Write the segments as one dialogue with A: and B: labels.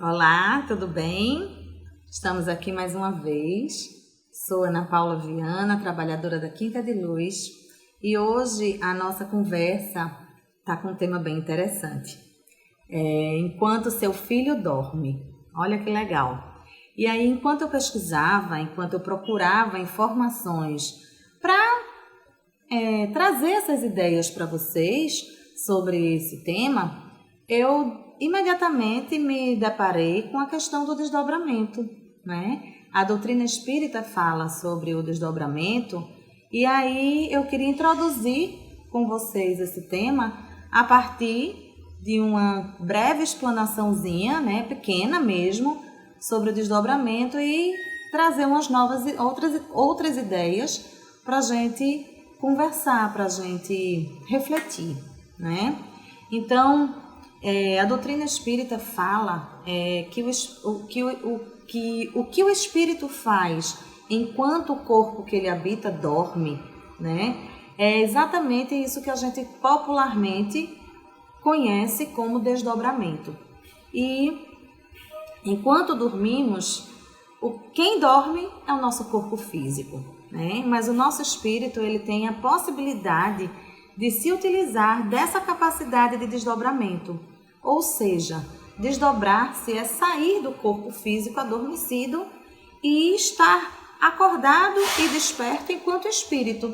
A: Olá, tudo bem? Estamos aqui mais uma vez. Sou Ana Paula Viana, trabalhadora da Quinta de Luz, e hoje a nossa conversa está com um tema bem interessante. Enquanto seu filho dorme. Olha que legal. E aí, enquanto eu pesquisava, enquanto eu procurava informações para trazer essas ideias para vocês sobre esse tema, eu imediatamente me deparei com a questão do desdobramento, né? A doutrina espírita fala sobre o desdobramento e aí eu queria introduzir com vocês esse tema a partir de uma breve explanaçãozinha, né, pequena mesmo, sobre o desdobramento e trazer umas outras ideias para a gente conversar, para a gente refletir, né? Então, a doutrina espírita fala que o que o espírito faz enquanto o corpo que ele habita dorme, né? É exatamente isso que a gente popularmente conhece como desdobramento. E enquanto dormimos, quem dorme é o nosso corpo físico, né? Mas o nosso espírito ele tem a possibilidade de se utilizar dessa capacidade de desdobramento. Ou seja, desdobrar-se é sair do corpo físico adormecido e estar acordado e desperto enquanto espírito,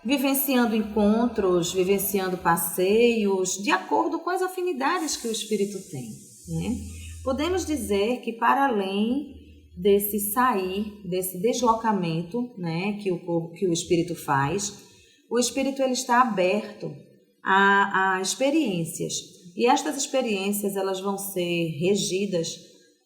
A: vivenciando encontros, vivenciando passeios, de acordo com as afinidades que o espírito tem, né? Podemos dizer que para além desse sair, desse deslocamento, né, que o espírito faz, o espírito ele está aberto a experiências. E estas experiências elas vão ser regidas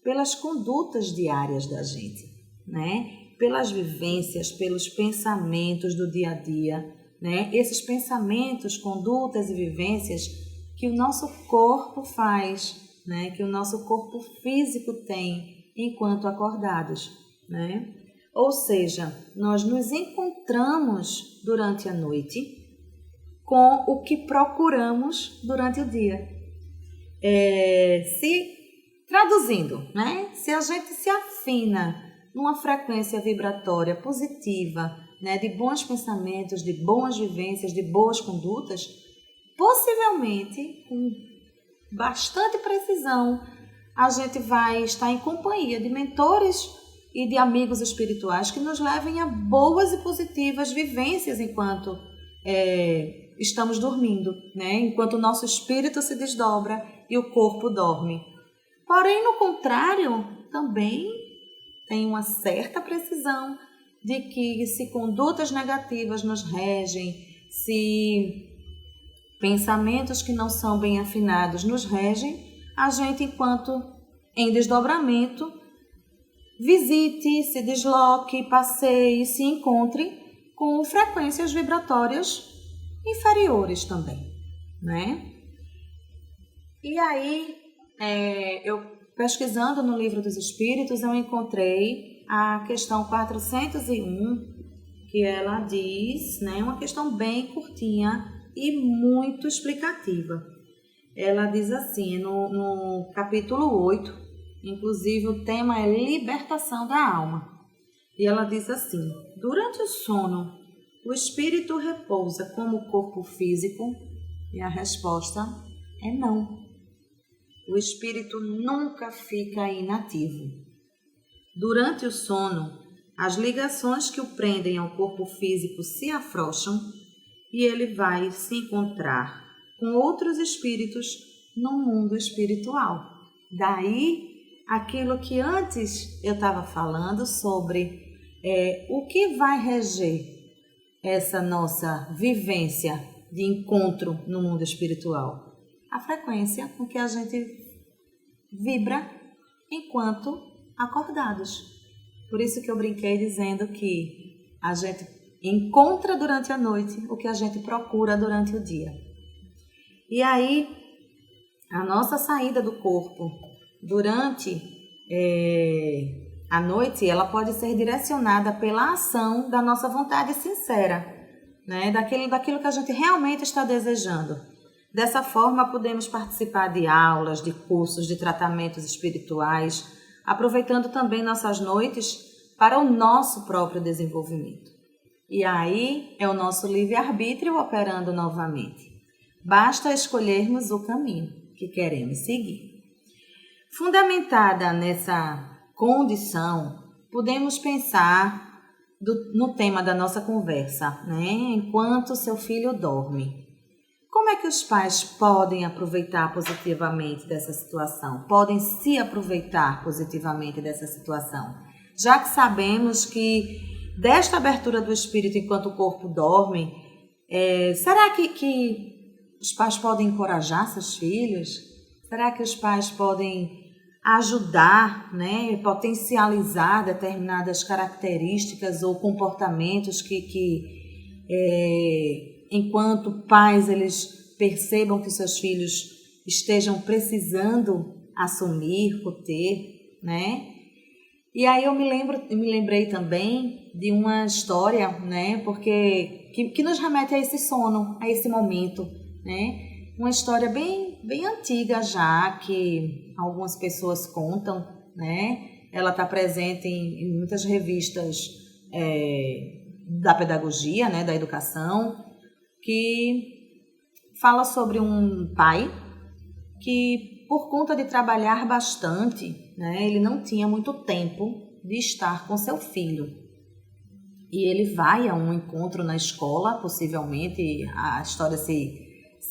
A: pelas condutas diárias da gente, né? Pelas vivências, pelos pensamentos do dia a dia, né? Esses pensamentos, condutas e vivências que o nosso corpo faz, né? Que o nosso corpo físico tem enquanto acordados, né? Ou seja, nós nos encontramos durante a noite com o que procuramos durante o dia. Traduzindo, né? Se a gente se afina numa frequência vibratória positiva, né? De bons pensamentos, de boas vivências, de boas condutas, possivelmente, com bastante precisão, a gente vai estar em companhia de mentores e de amigos espirituais que nos levem a boas e positivas vivências enquanto estamos dormindo, né? Enquanto o nosso espírito se desdobra e o corpo dorme. Porém, no contrário, também tem uma certa precisão de que se condutas negativas nos regem, se pensamentos que não são bem afinados nos regem, a gente, enquanto em desdobramento, visite, se desloque, passeie, se encontre com frequências vibratórias inferiores também, né? E aí, eu pesquisando no Livro dos Espíritos, eu encontrei a questão 401, que ela diz, né, uma questão bem curtinha e muito explicativa. Ela diz assim, no capítulo 8, inclusive o tema é libertação da alma. E ela diz assim: durante o sono, o espírito repousa como o corpo físico? E a resposta é não. O espírito nunca fica inativo. Durante o sono, as ligações que o prendem ao corpo físico se afrouxam e ele vai se encontrar com outros espíritos no mundo espiritual. Daí, aquilo que antes eu estava falando sobre o que vai reger essa nossa vivência de encontro no mundo espiritual. A frequência com que a gente vibra enquanto acordados. Por isso que eu brinquei dizendo que a gente encontra durante a noite o que a gente procura durante o dia. E aí, a nossa saída do corpo durante a noite, ela pode ser direcionada pela ação da nossa vontade sincera, né? Daquilo que a gente realmente está desejando. Dessa forma, podemos participar de aulas, de cursos, de tratamentos espirituais, aproveitando também nossas noites para o nosso próprio desenvolvimento. E aí é o nosso livre-arbítrio operando novamente. Basta escolhermos o caminho que queremos seguir. Fundamentada nessa condição, podemos pensar no tema da nossa conversa, né? Enquanto seu filho dorme. Como é que os pais podem aproveitar positivamente dessa situação? Podem se aproveitar positivamente dessa situação? Já que sabemos que desta abertura do espírito enquanto o corpo dorme, será que os pais podem encorajar seus filhos? Será que os pais podem ajudar, né, potencializar determinadas características ou comportamentos que enquanto pais eles percebam que seus filhos estejam precisando assumir, ter, né? E aí eu me lembrei também de uma história, né, porque que nos remete a esse sono, a esse momento, né? Uma história bem antiga já, que algumas pessoas contam, né? Ela está presente em muitas revistas da pedagogia, né, da educação, que fala sobre um pai que, por conta de trabalhar bastante, né, ele não tinha muito tempo de estar com seu filho. E ele vai a um encontro na escola, possivelmente a história se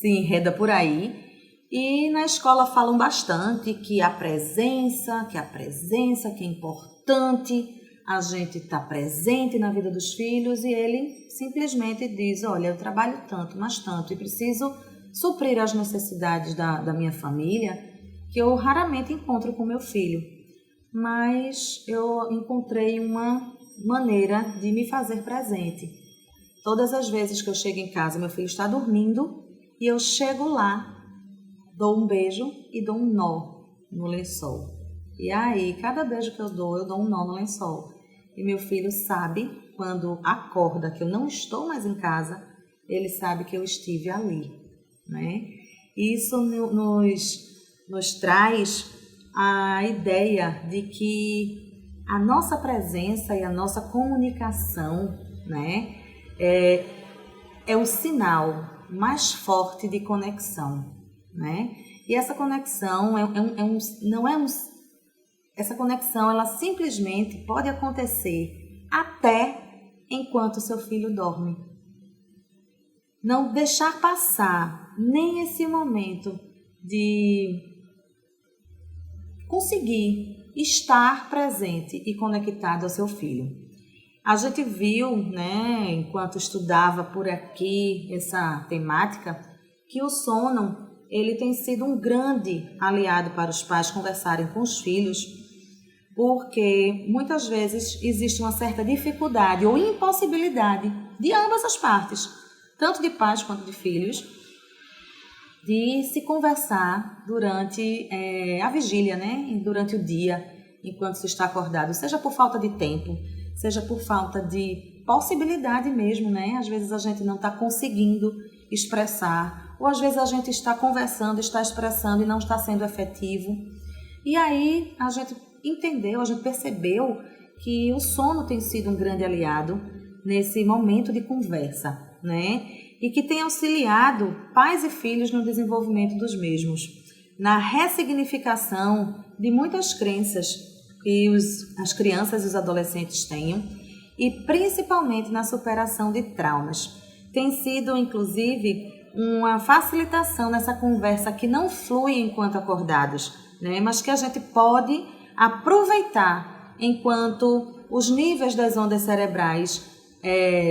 A: enreda por aí, e na escola falam bastante que a presença que é importante, a gente está presente na vida dos filhos, e ele simplesmente diz, olha, eu trabalho tanto, mas tanto, e preciso suprir as necessidades da minha família, que eu raramente encontro com meu filho, mas eu encontrei uma maneira de me fazer presente. Todas as vezes que eu chego em casa, meu filho está dormindo, e eu chego lá, dou um beijo e dou um nó no lençol. E aí, cada beijo que eu dou um nó no lençol. E meu filho sabe, quando acorda que eu não estou mais em casa, ele sabe que eu estive ali, né? Isso nos traz a ideia de que a nossa presença e a nossa comunicação, né, é o sinal mais forte de conexão, né? E essa conexão essa conexão ela simplesmente pode acontecer até enquanto seu filho dorme. Não deixar passar nem esse momento de conseguir estar presente e conectado ao seu filho. A gente viu, né, enquanto estudava por aqui essa temática, que o sono ele tem sido um grande aliado para os pais conversarem com os filhos, porque muitas vezes existe uma certa dificuldade ou impossibilidade de ambas as partes, tanto de pais quanto de filhos, de se conversar durante a vigília, né, durante o dia, enquanto se está acordado, seja por falta de tempo, seja por falta de possibilidade mesmo, né? Às vezes a gente não está conseguindo expressar, ou às vezes a gente está conversando, está expressando e não está sendo efetivo. E aí a gente entendeu, a gente percebeu que o sono tem sido um grande aliado nesse momento de conversa, né? E que tem auxiliado pais e filhos no desenvolvimento dos mesmos, na ressignificação de muitas crenças que as crianças e os adolescentes tenham, e principalmente na superação de traumas. Tem sido, inclusive, uma facilitação nessa conversa que não flui enquanto acordados, né? Mas que a gente pode aproveitar enquanto os níveis das ondas cerebrais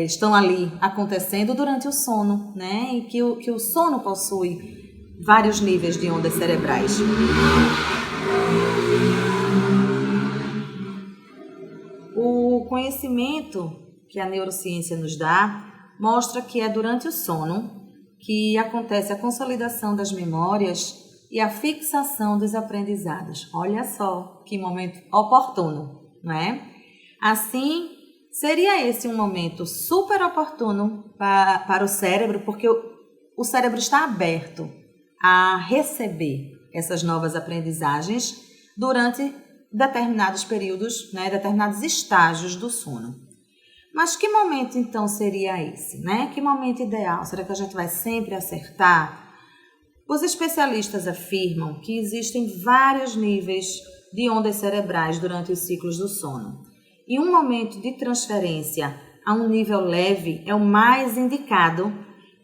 A: estão ali acontecendo durante o sono, né? E que o sono possui vários níveis de ondas cerebrais. O conhecimento que a neurociência nos dá mostra que é durante o sono que acontece a consolidação das memórias e a fixação dos aprendizados. Olha só que momento oportuno, não é? Assim, seria esse um momento super oportuno para o cérebro, porque o cérebro está aberto a receber essas novas aprendizagens durante determinados períodos, né, determinados estágios do sono. Mas que momento então seria esse, né? Que momento ideal? Será que a gente vai sempre acertar? Os especialistas afirmam que existem vários níveis de ondas cerebrais durante os ciclos do sono. E um momento de transferência a um nível leve é o mais indicado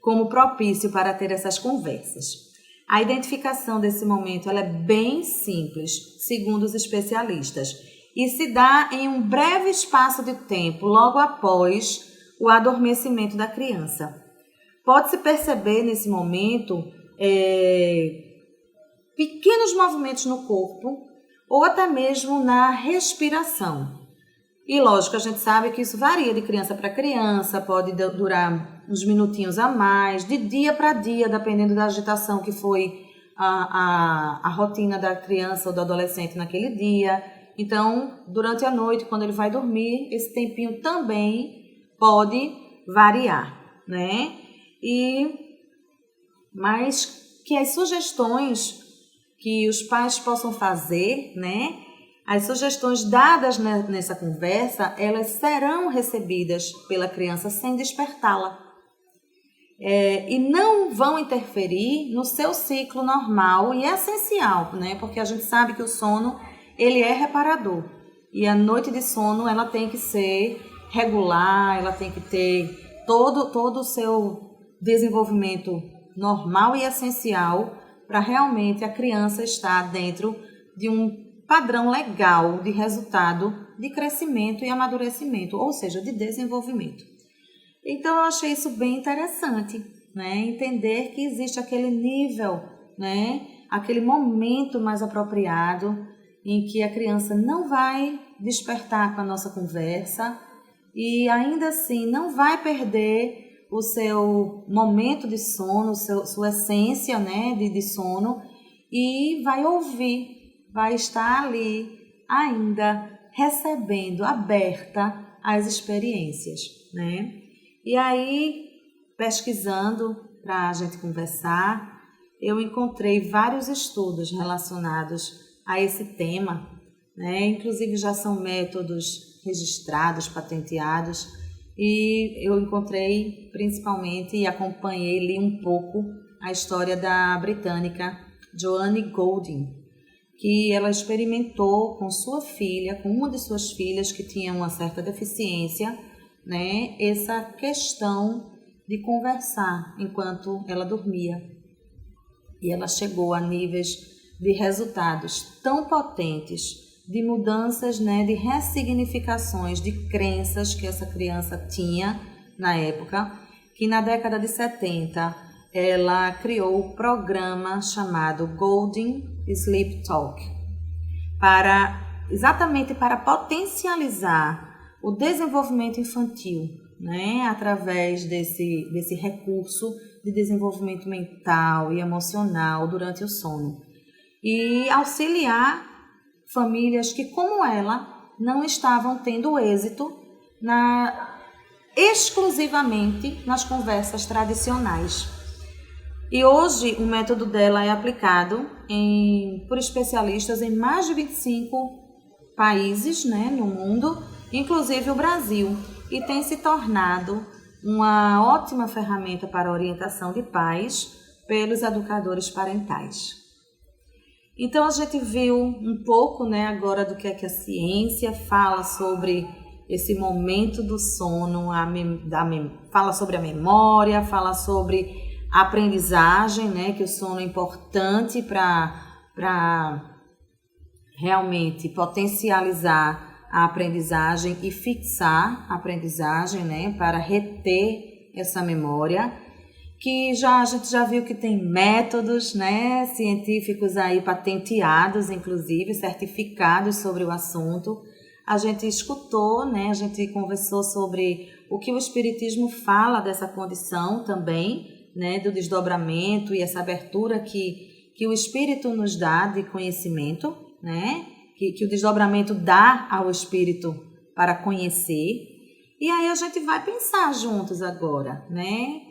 A: como propício para ter essas conversas. A identificação desse momento ela é bem simples, segundo os especialistas, e se dá em um breve espaço de tempo logo após o adormecimento da criança. Pode-se perceber nesse momento pequenos movimentos no corpo ou até mesmo na respiração. E lógico, a gente sabe que isso varia de criança para criança, pode durar uns minutinhos a mais, de dia para dia, dependendo da agitação que foi a rotina da criança ou do adolescente naquele dia. Então, durante a noite, quando ele vai dormir, esse tempinho também pode variar, né? Mas que as sugestões que os pais possam fazer, né? As sugestões dadas nessa conversa, elas serão recebidas pela criança sem despertá-la. E não vão interferir no seu ciclo normal e essencial, né? Porque a gente sabe que o sono ele é reparador. E a noite de sono ela tem que ser regular, ela tem que ter todo o seu desenvolvimento normal e essencial para realmente a criança estar dentro de um padrão legal de resultado de crescimento e amadurecimento, ou seja, de desenvolvimento. Então, eu achei isso bem interessante, né? Entender que existe aquele nível, né? Aquele momento mais apropriado em que a criança não vai despertar com a nossa conversa e ainda assim não vai perder o seu momento de sono, sua essência, né, de sono, e vai ouvir, vai estar ali ainda recebendo, aberta às experiências, né? E aí, pesquisando para a gente conversar, eu encontrei vários estudos relacionados a esse tema, né? Inclusive já são métodos registrados, patenteados, e eu encontrei principalmente e acompanhei, li um pouco a história da britânica Joanne Golding, que ela experimentou com sua filha, com uma de suas filhas que tinha uma certa deficiência, né, essa questão de conversar enquanto ela dormia. E ela chegou a níveis de resultados tão potentes, de mudanças, né, de ressignificações de crenças que essa criança tinha na época, que na década de 70 ela criou o programa chamado Golden Sleep Talk, exatamente para potencializar o desenvolvimento infantil, né, através desse recurso de desenvolvimento mental e emocional durante o sono, e auxiliar famílias que, como ela, não estavam tendo êxito exclusivamente nas conversas tradicionais. E hoje o método dela é aplicado por especialistas em mais de 25 países, né, no mundo, inclusive o Brasil, e tem se tornado uma ótima ferramenta para a orientação de pais pelos educadores parentais. Então a gente viu um pouco, né, agora do que é que a ciência fala sobre esse momento do sono, fala sobre a memória, fala sobre a aprendizagem, né, que o sono é importante para realmente potencializar a aprendizagem e fixar a aprendizagem, né, para reter essa memória, que a gente já viu que tem métodos, né, científicos aí patenteados, inclusive certificados sobre o assunto. A gente escutou, né, a gente conversou sobre o que o Espiritismo fala dessa condição também, né, do desdobramento e essa abertura que o Espírito nos dá de conhecimento, né, que o desdobramento dá ao Espírito para conhecer. E aí a gente vai pensar juntos agora, né,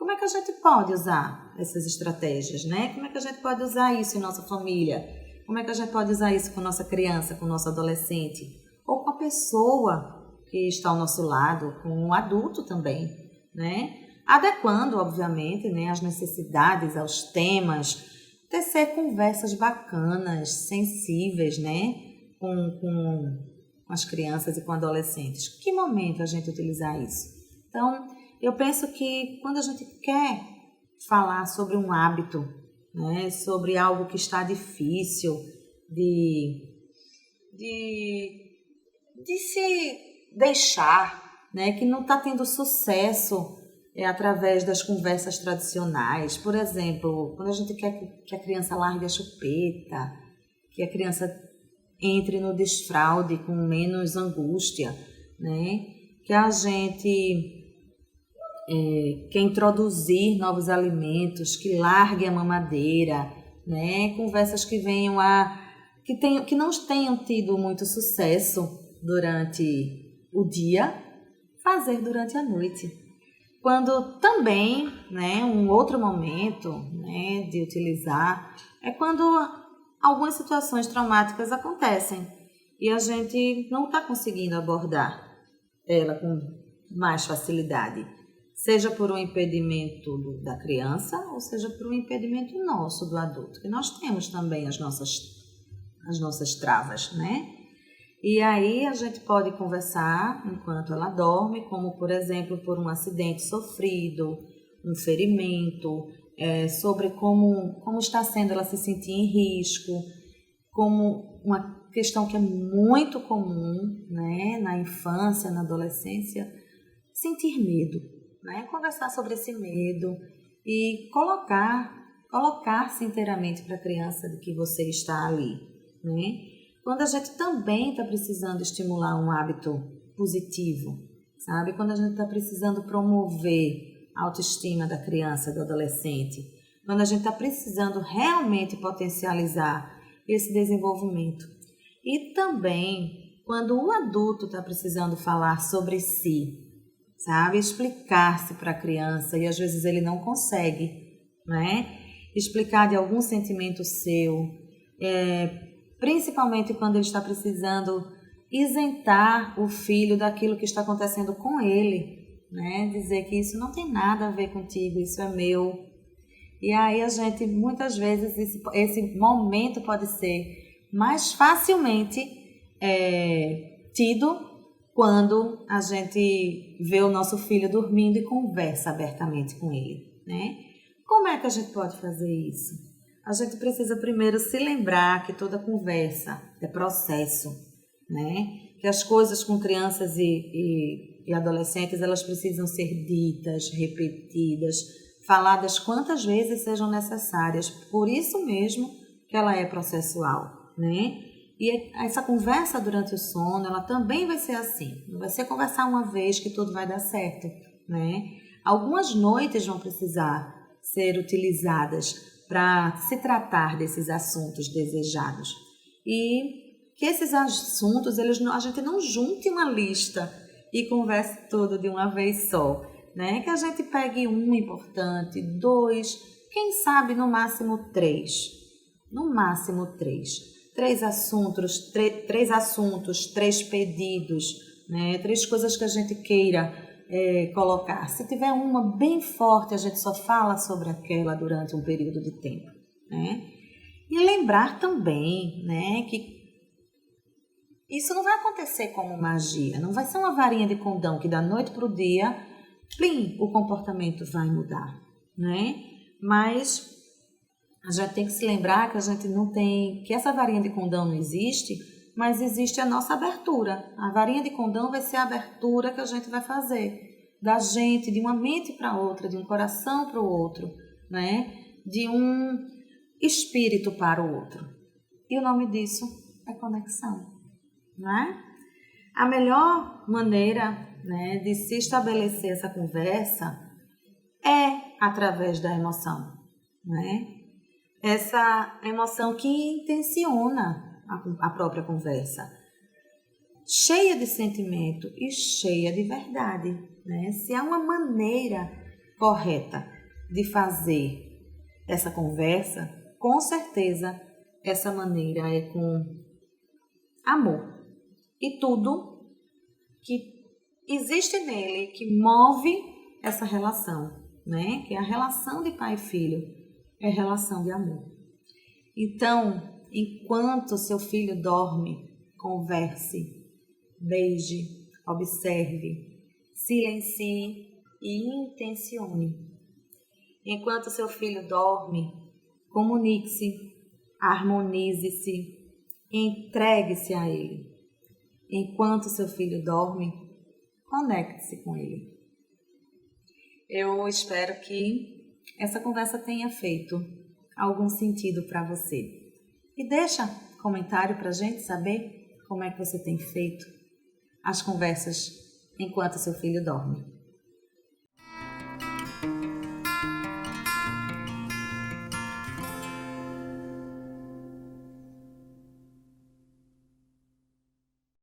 A: como é que a gente pode usar essas estratégias, né? Como é que a gente pode usar isso em nossa família? Como é que a gente pode usar isso com nossa criança, com nosso adolescente? Ou com a pessoa que está ao nosso lado, com um adulto também, né? Adequando, obviamente, né, as necessidades aos temas, tecer conversas bacanas, sensíveis, né, com as crianças e com adolescentes. Que momento a gente utilizar isso? Então, eu penso que quando a gente quer falar sobre um hábito, né, sobre algo que está difícil de se deixar, né, que não está tendo sucesso através das conversas tradicionais. Por exemplo, quando a gente quer que a criança largue a chupeta, que a criança entre no desfraude com menos angústia, né, que a gente quer introduzir novos alimentos, que largue a mamadeira, né, conversas que venham que não tenham tido muito sucesso durante o dia, fazer durante a noite. Quando também, né, um outro momento, né, de utilizar é quando algumas situações traumáticas acontecem e a gente não está conseguindo abordar ela com mais facilidade, seja por um impedimento da criança ou seja por um impedimento nosso, do adulto, que nós temos também as nossas travas, né? E aí a gente pode conversar enquanto ela dorme, como por exemplo por um acidente sofrido, um ferimento, sobre como está sendo ela se sentir em risco, como uma questão que é muito comum, né, na infância, na adolescência, sentir medo, né? Conversar sobre esse medo e colocar-se inteiramente para a criança de que você está ali, né? Quando a gente também está precisando estimular um hábito positivo, sabe? Quando a gente está precisando promover a autoestima da criança, do adolescente, quando a gente está precisando realmente potencializar esse desenvolvimento. E também quando o adulto está precisando falar sobre si, sabe? Explicar-se para a criança e às vezes ele não consegue, né? Explicar de algum sentimento seu, principalmente quando ele está precisando isentar o filho daquilo que está acontecendo com ele, né? Dizer que isso não tem nada a ver contigo, isso é meu. E aí a gente, muitas vezes, esse momento pode ser mais facilmente tido quando a gente vê o nosso filho dormindo e conversa abertamente com ele, né? Como é que a gente pode fazer isso? A gente precisa primeiro se lembrar que toda conversa é processo, né? Que as coisas com crianças e adolescentes, elas precisam ser ditas, repetidas, faladas quantas vezes sejam necessárias. Por isso mesmo que ela é processual, né? E essa conversa durante o sono, ela também vai ser assim. Não vai ser conversar uma vez que tudo vai dar certo, né? Algumas noites vão precisar ser utilizadas para se tratar desses assuntos desejados. E que esses assuntos, a gente não junte uma lista e converse tudo de uma vez só, né? Que a gente pegue um importante, dois, quem sabe no máximo três. No máximo três. Três assuntos, três pedidos, né? Três coisas que a gente queira colocar. Se tiver uma bem forte, a gente só fala sobre aquela durante um período de tempo, né? E lembrar também, né, que isso não vai acontecer como magia, não vai ser uma varinha de condão que da noite para o dia, plim, o comportamento vai mudar, né? Mas a gente tem que se lembrar que a gente não tem, que essa varinha de condão não existe, mas existe a nossa abertura. A varinha de condão vai ser a abertura que a gente vai fazer da gente, de uma mente para outra, de um coração para o outro, né? De um espírito para o outro. E o nome disso é conexão, né? A melhor maneira, né, de se estabelecer essa conversa é através da emoção, né? Essa emoção que intenciona a própria conversa, cheia de sentimento e cheia de verdade, né? Se há uma maneira correta de fazer essa conversa, com certeza essa maneira é com amor. E tudo que existe nele, que move essa relação, né? Que é a relação de pai e filho, é relação de amor. Então, enquanto seu filho dorme, converse, beije, observe, silencie e intencione. Enquanto seu filho dorme, comunique-se, harmonize-se, entregue-se a ele. Enquanto seu filho dorme, conecte-se com ele. Eu espero que essa conversa tenha feito algum sentido para você. E deixa comentário para a gente saber como é que você tem feito as conversas enquanto seu filho dorme.